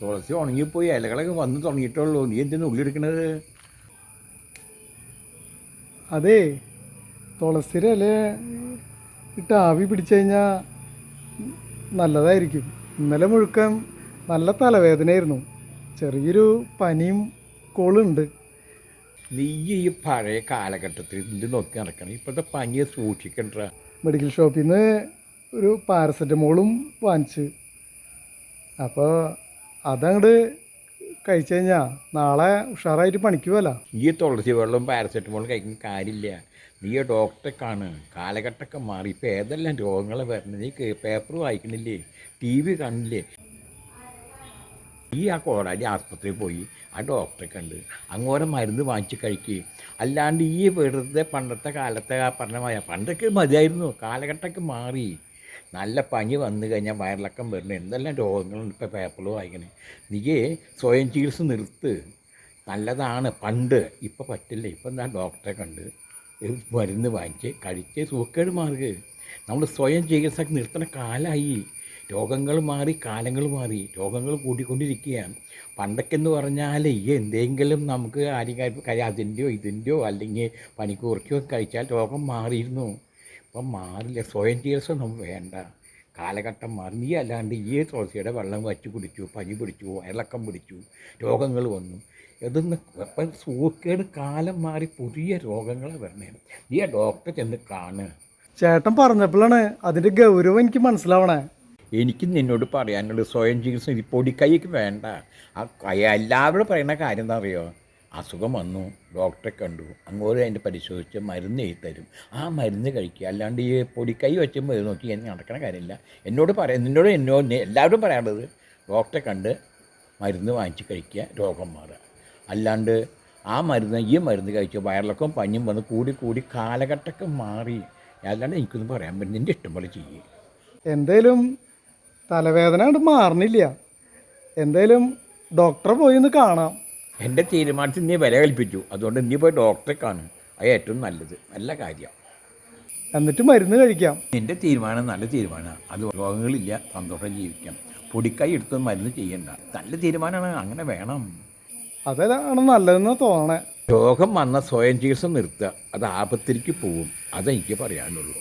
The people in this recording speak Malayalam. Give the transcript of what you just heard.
തുളസി ഉണങ്ങിപ്പോയി, ഇലകളൊക്കെ വന്ന് തുടങ്ങിയിട്ടുള്ളൂ. നീ എന്തിനാ ഉള്ളിയെടുക്കണത്? അതേ, തുളസിയുടെ ഇല ഇട്ട് ആവി പിടിച്ചു കഴിഞ്ഞാൽ നല്ലതായിരിക്കും. ഇന്നലെ മുഴുക്കാൻ നല്ല തലവേദനയായിരുന്നു, ചെറിയൊരു പനിയും കോളുണ്ട്. നീ ഈ പഴയ കാലഘട്ടത്തിൽ ഇത് നോക്കി നടക്കണം. ഇപ്പോഴത്തെ പനിയെ സൂക്ഷിക്കണ്ട. മെഡിക്കൽ ഷോപ്പിൽ നിന്ന് ഒരു പാരസെറ്റമോളും വാങ്ങിച്ച്, അപ്പോൾ അതങ്ങോട്ട് കഴിച്ചു കഴിഞ്ഞാൽ നാളെ ഉഷാറായിട്ട് പണിക്ക് പോല. ഈ തുളസി വെള്ളവും പാരസെറ്റമോളും കഴിക്കുന്ന കാര്യമില്ല. നീ ഡോക്ടറെ കാണ്. കാലഘട്ടമൊക്കെ മാറി. ഇപ്പോൾ ഏതെല്ലാം രോഗങ്ങൾ വരുന്നത്. നീ പേപ്പർ വായിക്കണില്ലേ, ടി വി കാണില്ലേ? ഈ ആ കോടാലി ആസ്പത്രിയിൽ പോയി ആ ഡോക്ടറെ കണ്ട് അങ്ങോട്ട് മരുന്ന് വാങ്ങിച്ച് കഴിക്കുക. അല്ലാണ്ട് ഈ വെറുതെ പണ്ടത്തെ കാലത്തെ ആ പറഞ്ഞ പണ്ടൊക്കെ മതിയായിരുന്നു. കാലഘട്ടമൊക്കെ മാറി. നല്ല പനി വന്നു കഴിഞ്ഞാൽ വയറിളക്കം വരുന്നത് എന്തെല്ലാം രോഗങ്ങളുണ്ട് ഇപ്പോൾ പേപ്പറിൽ വായിക്കണേ. നീ സ്വയം ചികിത്സ നിർത്ത്. നല്ലതാണ് പണ്ട്. ഇപ്പോൾ പറ്റില്ല. ഇപ്പം എന്താ ഡോക്ടറെ കണ്ട് മരുന്ന് വാങ്ങിച്ച് കഴിച്ച് സൂക്കേട് മാറുക. നമ്മൾ സ്വയം ചികിത്സ നിർത്തുന്ന കാലമായി. രോഗങ്ങൾ മാറി, കാലങ്ങൾ മാറി, രോഗങ്ങൾ കൂടിക്കൊണ്ടിരിക്കുകയാണ്. പണ്ടൊക്കെ എന്ന് പറഞ്ഞാൽ ഈ എന്തെങ്കിലും നമുക്ക് ആരെങ്കിലും അതിൻ്റെയോ ഇതിൻ്റെയോ അല്ലെങ്കിൽ പനിക്കൂർക്കയോ കഴിച്ചാൽ രോഗം മാറിയിരുന്നു. ഇപ്പം മാറില്ല. സ്വയം ചികിത്സ നമുക്ക് വേണ്ട. കാലഘട്ടം മാറി. നീ അല്ലാണ്ട് ഈ തുളസിയുടെ വെള്ളം വച്ച് കുടിച്ചു, പനി പിടിച്ചു, വയറിളക്കം പിടിച്ചു, രോഗങ്ങൾ വന്നു. ഇതൊന്ന് ഇപ്പം സൂക്കേട് കാലം മാറി പുതിയ രോഗങ്ങളെ വരണേ. നീ ആ ഡോക്ടറെ ചെന്ന് കാണുക. ചേട്ടൻ പറഞ്ഞപ്പോഴാണ് അതിൻ്റെ ഗൗരവം എനിക്ക് മനസ്സിലാവണേ. എനിക്ക് നിന്നോട് പറയാനുള്ളത് സ്വയം ചികിത്സ ഈ പൊടിക്കൈക്ക് വേണ്ട. ആ എല്ലാവരും പറയുന്ന കാര്യം എന്താ അറിയോ? അസുഖം വന്നു, ഡോക്ടറെ കണ്ടു, അങ്ങോട്ട് അതിൻ്റെ പരിശോധിച്ച് മരുന്ന് എഴുതി തരും. ആ മരുന്ന് കഴിക്കുക. അല്ലാണ്ട് ഈ പൊടിക്കൈ വെച്ച് മരുന്ന് നോക്കി നടക്കണ കാര്യമില്ല. നിന്നോട് എല്ലാവരും പറയാനുള്ളത് ഡോക്ടറെ കണ്ട് മരുന്ന് വാങ്ങിച്ച് കഴിക്കുക, രോഗം മാറുക. അല്ലാണ്ട് ഈ മരുന്ന് കഴിച്ച് വയറിളക്കവും പനിയും വന്ന് കൂടി കാലഘട്ടമൊക്കെ മാറി. അല്ലാണ്ട് എനിക്കൊന്നും പറയാൻ പറ്റും. നിൻ്റെ ഇഷ്ടം പോലെ ചെയ്യേ. എന്തേലും തലവേദന കൊണ്ട് മാറണില്ല, എന്തേലും ഡോക്ടറെ പോയി ഒന്ന് കാണാം. എൻ്റെ തീരുമാനത്തിൽ നീ വില കൽപ്പിച്ചു. അതുകൊണ്ട് നീ പോയി ഡോക്ടറെ കാണും. അത് ഏറ്റവും നല്ലത്, നല്ല കാര്യം. എന്നിട്ട് മരുന്ന് കഴിക്കാം. നിൻ്റെ തീരുമാനം നല്ല തീരുമാനമാണ്. അത് രോഗങ്ങളില്ല, സന്തോഷം ജീവിക്കാം. പൊടിക്കൈ എടുത്ത് മരുന്ന് ചെയ്യണ്ട. നല്ല തീരുമാനമാണ്, അങ്ങനെ വേണം. അതാണ് നല്ലതെന്ന് തോന്നണേ. രോഗം വന്ന സ്വയം ചികിത്സ നിർത്തുക. അത് ആപത്തിലേക്ക് പോവും. അതെനിക്ക് പറയാനുള്ളൂ.